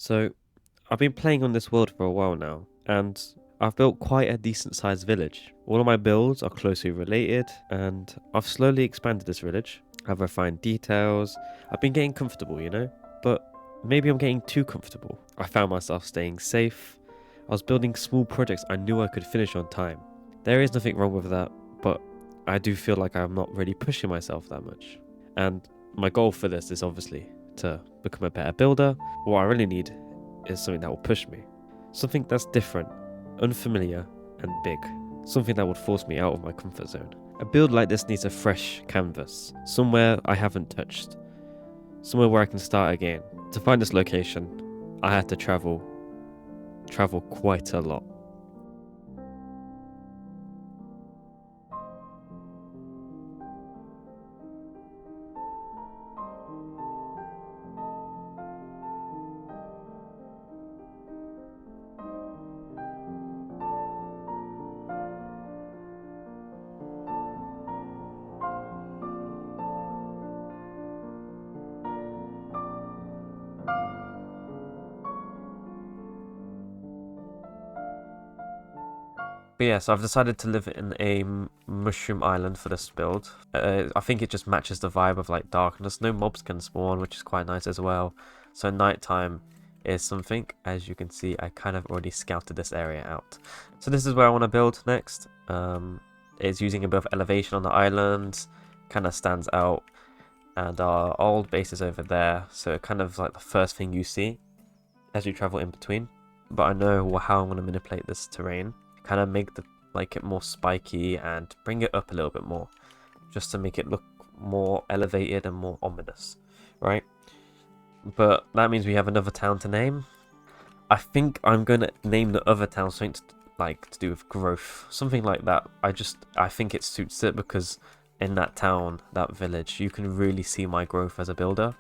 So, I've been playing on this world for a while now, and I've built quite a decent sized village. All of my builds are closely related, and I've slowly expanded this village. I've refined details, I've been getting comfortable, but maybe I'm getting too comfortable. I found myself staying safe. I was building small projects I knew I could finish on time. There is nothing wrong with that, but I do feel like I'm not really pushing myself that much. And my goal for this is obviously to become a better builder. What I really need is something that will push me. Something that's different, unfamiliar, and big. Something that would force me out of my comfort zone. A build like this needs a fresh canvas, somewhere I haven't touched, somewhere where I can start again. To find this location, I had to travel quite a lot. But yeah, so I've decided to live in a mushroom island for this build. I think it just matches the vibe of like darkness. No mobs can spawn, which is quite nice as well. So nighttime is something. As you can see, I kind of already scouted this area out. So this is where I want to build next. It's using a bit of elevation on the island, kind of stands out. And our old base is over there, so it kind of like the first thing you see as you travel in between. But I know how I'm going to manipulate this terrain, kind of make it more spiky and bring it up a little bit more, just to make it look more elevated and more ominous, right? But that means we have another town to name. I think I'm going to name the other town something to do with growth, something like that. I think it suits it because in that town, that village, you can really see my growth as a builder.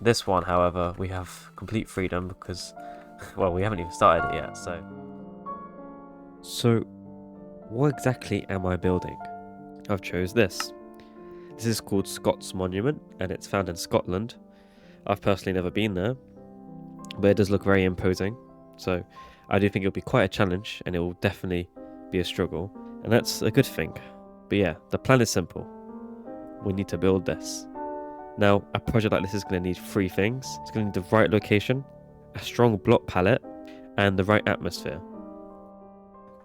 This one, however, we have complete freedom because, well, we haven't even started it yet, so... So, what exactly am I building? I've chose this. This is called Scots Monument, and it's found in Scotland. I've personally never been there, but it does look very imposing, so I do think it'll be quite a challenge, and it will definitely be a struggle, and that's a good thing. But yeah, the plan is simple. We need to build this. Now, a project like this is going to need three things. It's going to need the right location, a strong block palette, and the right atmosphere.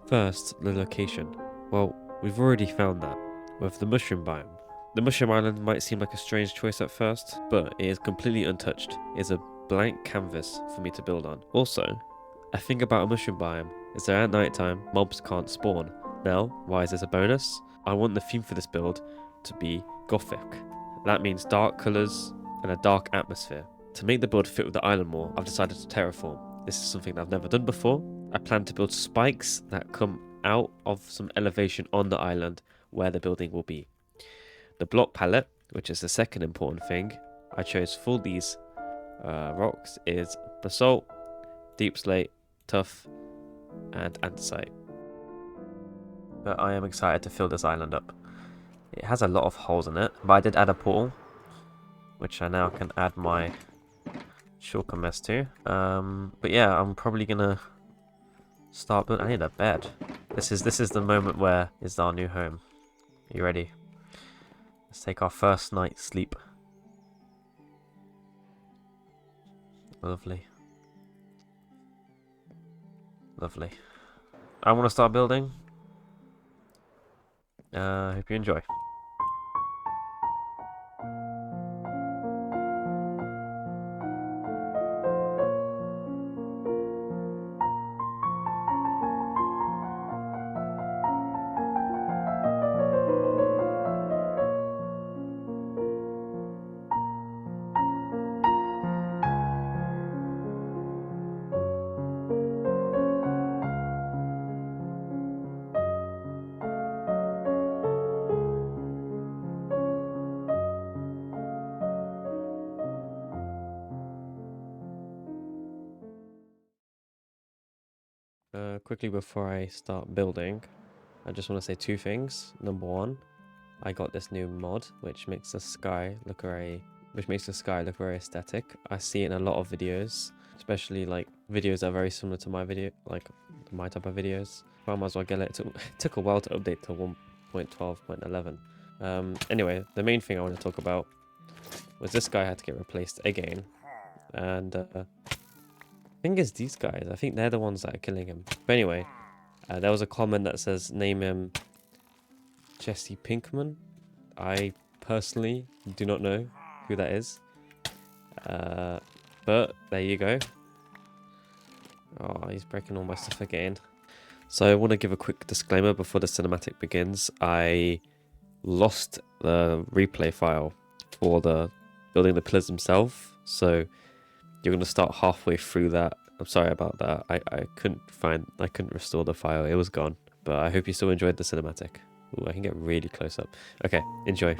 First, the location. Well, we've already found that with the mushroom biome. The mushroom island might seem like a strange choice at first, but it is completely untouched. It is a blank canvas for me to build on. Also, a thing about a mushroom biome is that at nighttime, mobs can't spawn. Now, why is this a bonus? I want the theme for this build to be gothic. That means dark colours and a dark atmosphere. To make the build fit with the island more, I've decided to terraform. This is something I've never done before. I plan to build spikes that come out of some elevation on the island where the building will be. The block palette, which is the second important thing I chose for these rocks, is basalt, deep slate, tuff, and andesite. But I am excited to fill this island up. It has a lot of holes in it, but I did add a portal, which I now can add my shulker mess to. But yeah, I'm probably gonna start building. I need a bed. This is the moment where it's our new home. Are you ready? Let's take our first night's sleep. Lovely. Lovely. I want to start building. Hope you enjoy. Quickly before I start building, I just want to say two things. Number one, I got this new mod which makes the sky look very aesthetic. I see it in a lot of videos. especially like videos that are very similar to my video, like my type of videos. I might as well get it. It took a while to update to 1.12.11. Anyway, the main thing I want to talk about was this guy had to get replaced again, and thing is, these guys, I think they're the ones that are killing him. But anyway, there was a comment that says name him Jesse Pinkman. I personally do not know who that is, but there you go. Oh, he's breaking all my stuff again. So I want to give a quick disclaimer before the cinematic begins. I lost the replay file for the building the pillars themselves, so you're going to start halfway through that. I'm sorry about that. I couldn't restore the file. It was gone. But I hope you still enjoyed the cinematic. Ooh, I can get really close up. Okay, enjoy.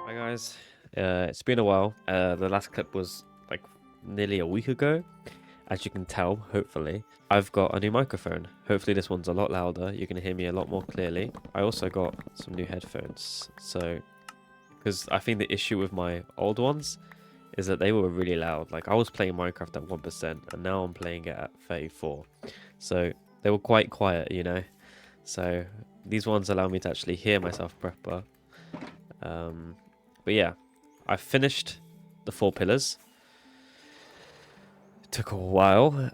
Hi guys, it's been a while. The last clip was like nearly a week ago. As you can tell, hopefully, I've got a new microphone. Hopefully this one's a lot louder. You're going to hear me a lot more clearly. I also got some new headphones. So, because I think the issue with my old ones is that they were really loud. Like I was playing Minecraft at 1% and now I'm playing it at 34. So they were quite quiet, you know. So these ones allow me to actually hear myself proper. But yeah, I finished the 4 pillars. It took a while.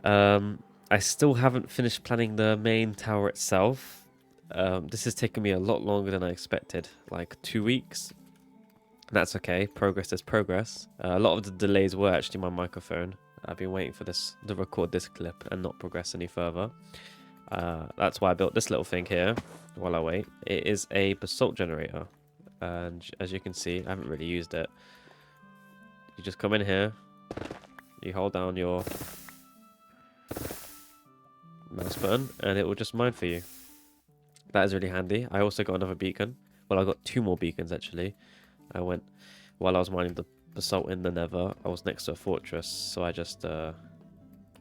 I still haven't finished planning the main tower itself. This has taken me a lot longer than I expected, like 2 weeks. That's okay, progress is progress. A lot of the delays were actually my microphone. I've been waiting for this to record this clip and not progress any further. That's why I built this little thing here while I wait. It is a basalt generator. And as you can see, I haven't really used it. You just come in here, you hold down your mouse button, and it will just mine for you. That is really handy. I also got another beacon. Well, I got 2 more beacons actually. While I was mining the basalt in the nether, I was next to a fortress, so I just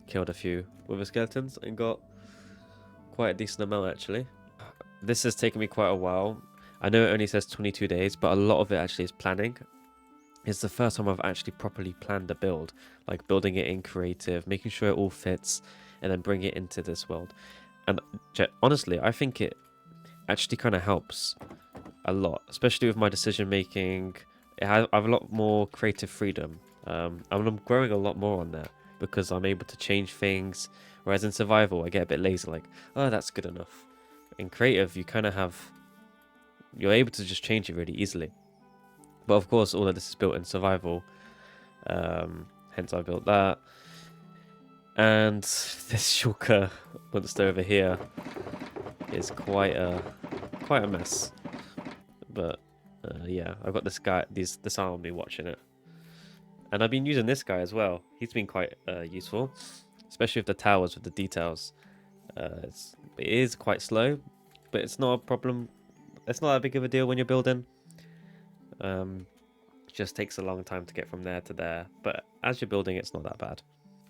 killed a few wither skeletons and got quite a decent amount actually. This has taken me quite a while. I know it only says 22 days, but a lot of it actually is planning. It's the first time I've actually properly planned a build, like building it in creative, making sure it all fits, and then bring it into this world. And honestly, I think it actually kind of helps a lot, especially with my decision making. I have a lot more creative freedom. I'm growing a lot more on that because I'm able to change things. Whereas in survival, I get a bit lazy, like, oh, that's good enough. In creative, you're able to just change it really easily. But of course, all of this is built in survival. Hence, I built that. And this shulker monster over here is quite a mess. But yeah, I've got this guy, this army watching it, and I've been using this guy as well. He's been quite useful, especially with the towers with the details. It is quite slow, but it's not a problem. It's not that big of a deal when you're building. It just takes a long time to get from there to there, but as you're building, it's not that bad.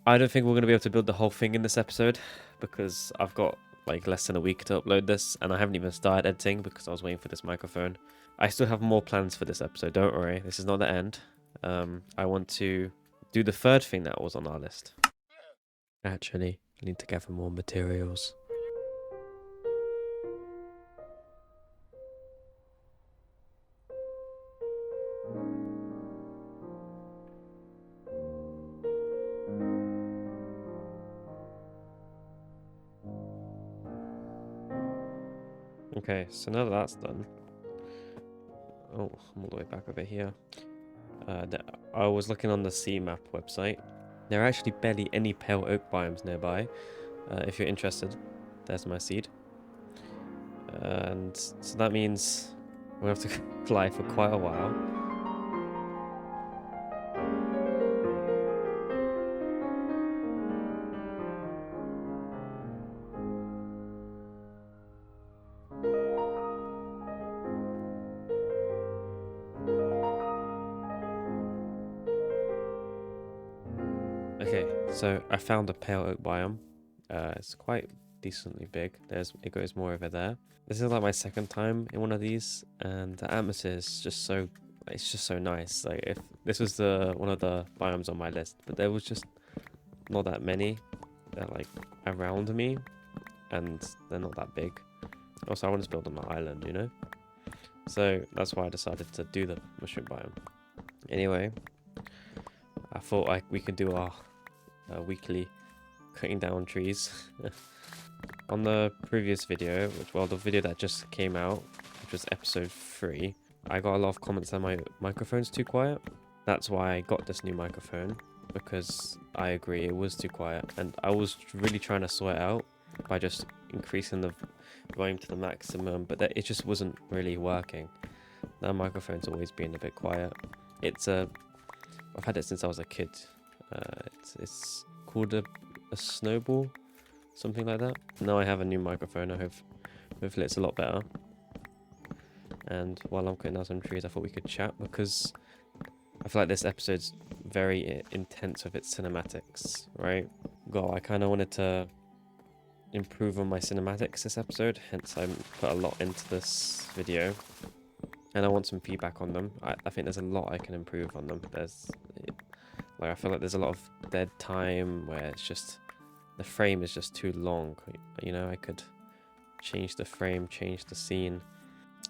I don't think we're going to be able to build the whole thing in this episode because I've got like less than a week to upload this, and I haven't even started editing because I was waiting for this microphone. I still have more plans for this episode, don't worry. This is not the end. I want to do the third thing that was on our list. Actually, I need to gather more materials. Okay, so now that that's done. Oh, I'm all the way back over here. I was looking on the CMap website. There are actually barely any pale oak biomes nearby. If you're interested, there's my seed. And so that means we'll have to fly for quite a while. So I found a pale oak biome. It's quite decently big. It goes more over there. This is like my second time in one of these, and the atmosphere is just so, it's just so nice. Like if this was one of the biomes on my list, but there was just not that many. They're like around me, and they're not that big. Also, I want to build on my island, you know? So that's why I decided to do the mushroom biome. Anyway, I thought we could do our weekly cutting down trees. On the previous video, the video that just came out, which was episode 3, I got a lot of comments that my microphone's too quiet. That's why I got this new microphone, because I agree it was too quiet, and I was really trying to sort it out by just increasing the volume to the maximum, but it just wasn't really working. That microphone's always been a bit quiet. I've had it since I was a kid. It's called a Snowball, something like that. Now I have a new microphone. Hopefully it's a lot better. And while I'm cutting down some trees, I thought we could chat, because I feel like this episode's very intense with its cinematics, right? Well, I kind of wanted to improve on my cinematics this episode, hence I put a lot into this video, and I want some feedback on them. I think there's a lot I can improve on them. I feel like there's a lot of dead time where it's just, the frame is just too long, you know? I could change the frame, change the scene,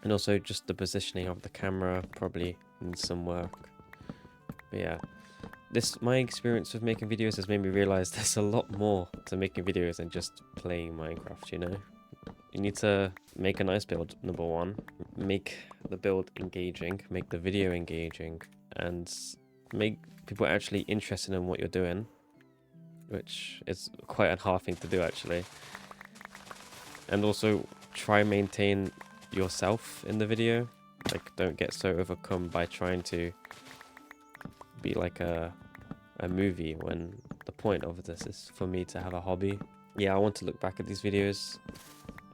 and also just the positioning of the camera probably needs some work. But yeah, my experience with making videos has made me realize there's a lot more to making videos than just playing Minecraft, you know? You need to make a nice build, number one, make the build engaging, make the video engaging, and make people actually interested in what you're doing, which is quite a hard thing to do actually. And also try and maintain yourself in the video. Like, don't get so overcome by trying to be like a movie, when the point of this is for me to have a hobby. Yeah, I want to look back at these videos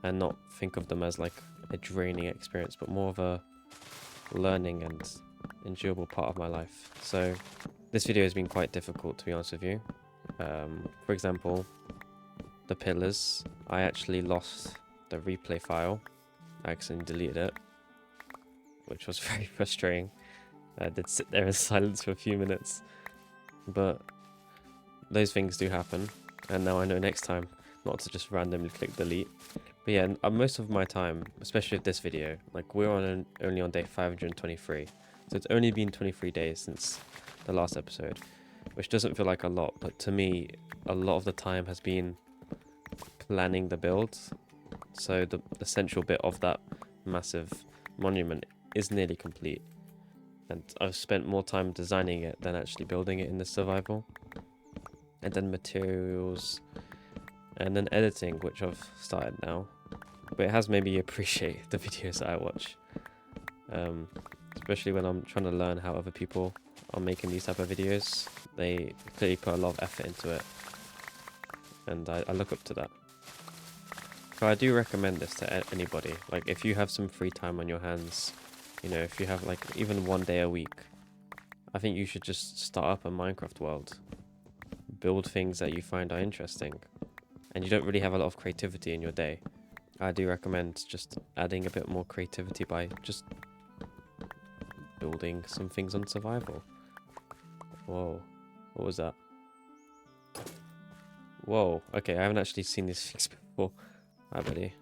and not think of them as like a draining experience, but more of a learning and enjoyable part of my life. So this video has been quite difficult, to be honest with you. For example, the pillars, I actually lost the replay file. I accidentally deleted it, which was very frustrating. I did sit there in silence for a few minutes, but those things do happen, and now I know next time not to just randomly click delete. But yeah, most of my time, especially with this video, like we're only on day 523, so it's only been 23 days since the last episode, which doesn't feel like a lot, but to me a lot of the time has been planning the build. So the central bit of that massive monument is nearly complete, and I've spent more time designing it than actually building it in the survival. And then materials, and then editing, which I've started now, but it has made me appreciate the videos that I watch, especially when I'm trying to learn how other people are making these type of videos. They clearly put a lot of effort into it, and I look up to that. So I do recommend this to anybody. Like, if you have some free time on your hands, you know, if you have like even one day a week, I think you should just start up a Minecraft world. Build things that you find are interesting, and you don't really have a lot of creativity in your day. I do recommend just adding a bit more creativity by just building some things on survival. Whoa, what was that? Whoa, okay, I haven't actually seen these things before. Hi, buddy.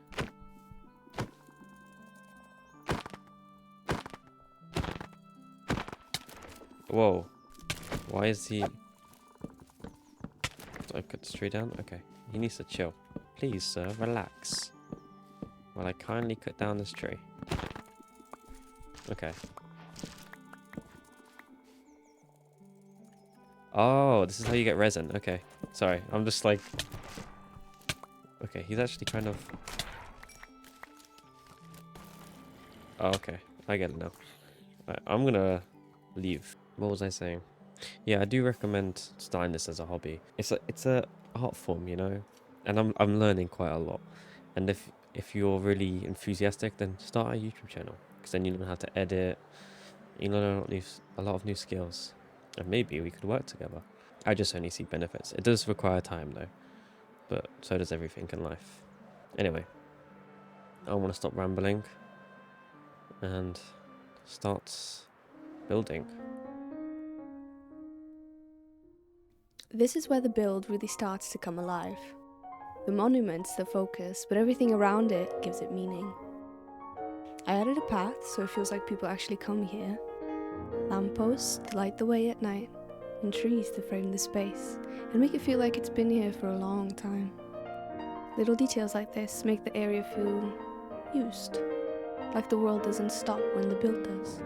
Whoa, why is he... Do I cut this tree down? Okay, he needs to chill. Please, sir, relax while I kindly cut down this tree. Okay. Oh, this is how you get resin. Okay, sorry, I'm just like... Okay, he's actually kind of... Oh, okay, I get it now. Right, I'm gonna leave. What was I saying? Yeah, I do recommend starting this as a hobby. It's a art form, you know, and I'm learning quite a lot. And if you're really enthusiastic, then start a YouTube channel, because then you learn how to edit. You learn a lot of new skills, and maybe we could work together. I just only see benefits. It does require time though, but so does everything in life. Anyway, I want to stop rambling and start building. This is where the build really starts to come alive. The monument's the focus, but everything around it gives it meaning. I added a path so it feels like people actually come here. Lampposts to light the way at night, and trees to frame the space and make it feel like it's been here for a long time. Little details like this make the area feel used, like the world doesn't stop when the build does.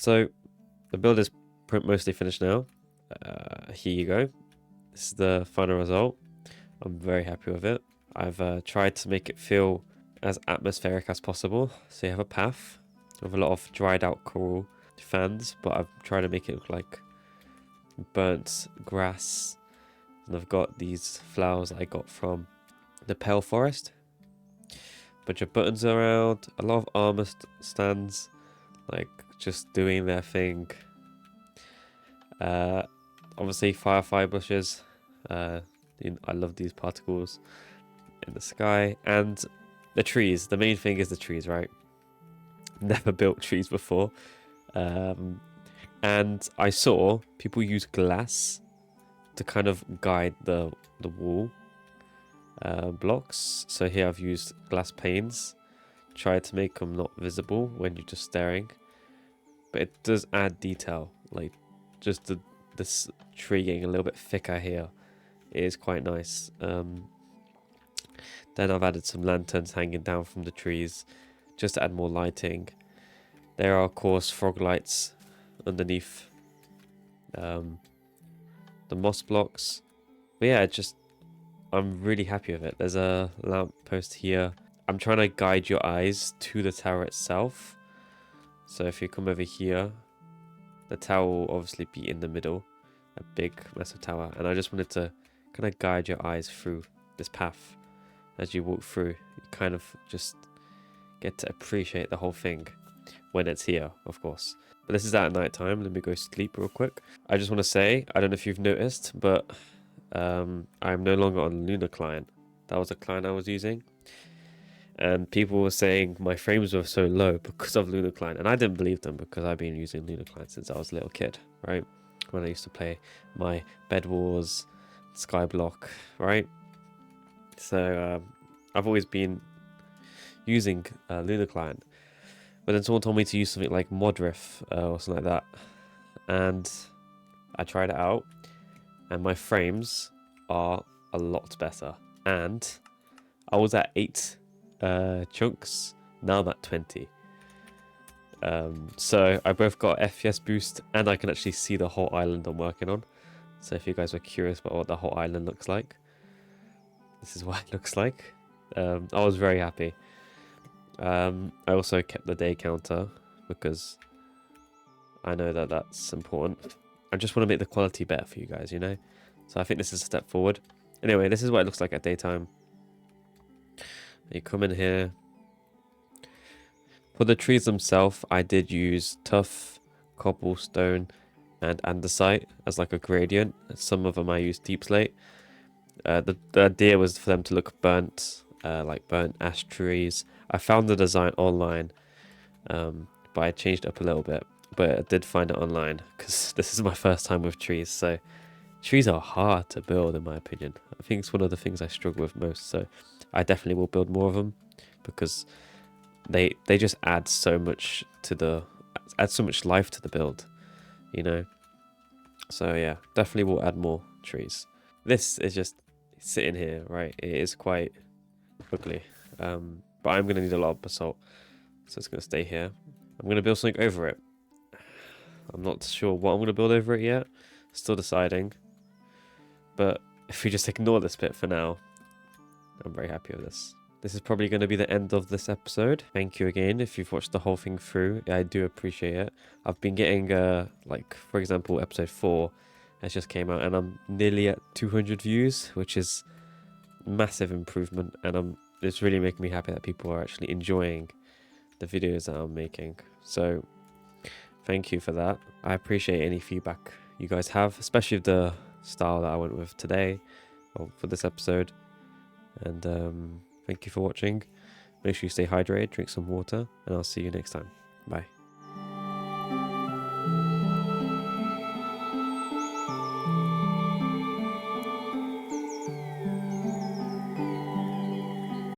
So the build is mostly finished now. Here you go. This is the final result. I'm very happy with it. I've tried to make it feel as atmospheric as possible. So you have a path with a lot of dried out coral fans, but I've tried to make it look like burnt grass. And I've got these flowers I got from the Pale Forest. Bunch of buttons around, a lot of armor stands, like just doing their thing. Obviously firefly bushes. I love these particles in the sky, and the trees. The main thing is the trees, right? Never built trees before, and I saw people use glass to kind of guide the wall blocks. So here I've used glass panes, tried to make them not visible when you're just staring, but it does add detail, like just this tree getting a little bit thicker here. It is quite nice. Then I've added some lanterns hanging down from the trees just to add more lighting. There are of course frog lights underneath the moss blocks. But yeah, I'm really happy with it. There's a lamp post here. I'm trying to guide your eyes to the tower itself. So if you come over here, the tower will obviously be in the middle, a big massive tower, and I just wanted to kind of guide your eyes through this path. As you walk through, you kind of just get to appreciate the whole thing when it's here, of course. But this is at night time. Let me go sleep real quick. I just want to say, I don't know if you've noticed, but I'm no longer on Luna client. That was a client I was using, and people were saying my frames were so low because of Luna client, and I didn't believe them because I've been using Luna client since I was a little kid, right? When I used to play my Bed Wars, Skyblock, right? So I've always been using Luna client, but then someone told me to use something like Modriff or something like that, and I tried it out, and my frames are a lot better. And I was at 8 chunks, now I'm at 20. So I both got FPS boost, and I can actually see the whole island I'm working on. So if you guys were curious about what the whole island looks like, this is what it looks like. I was very happy. I also kept the day counter because I know that that's important. I just want to make the quality better for you guys, you know? So I think this is a step forward. Anyway, this is what it looks like at daytime. You come in here. For the trees themselves, I did use tuff, cobblestone, and andesite as like a gradient. Some of them I used deep slate. The idea was for them to look burnt, like burnt ash trees. I found the design online, but I changed it up a little bit. But I did find it online because this is my first time with trees. So trees are hard to build, in my opinion. I think it's one of the things I struggle with most. So I definitely will build more of them because they just add so much to so much life to the build, you know. So yeah, definitely will add more trees. This is just sitting here, right? It is quite ugly, but I'm gonna need a lot of basalt, so it's gonna stay here. I'm gonna build something over it. I'm not sure what I'm gonna build over it yet. Still deciding. But if we just ignore this bit for now, I'm very happy with this. This is probably going to be the end of this episode. Thank you again if you've watched the whole thing through. I do appreciate it. I've been getting, like, for example, episode 4 has just came out and I'm nearly at 200 views, which is massive improvement. And it's really making me happy that people are actually enjoying the videos that I'm making. So thank you for that. I appreciate any feedback you guys have, especially the style that I went with today, or for this episode. And thank you for watching. Make sure you stay hydrated, drink some water, and I'll see you next time. Bye.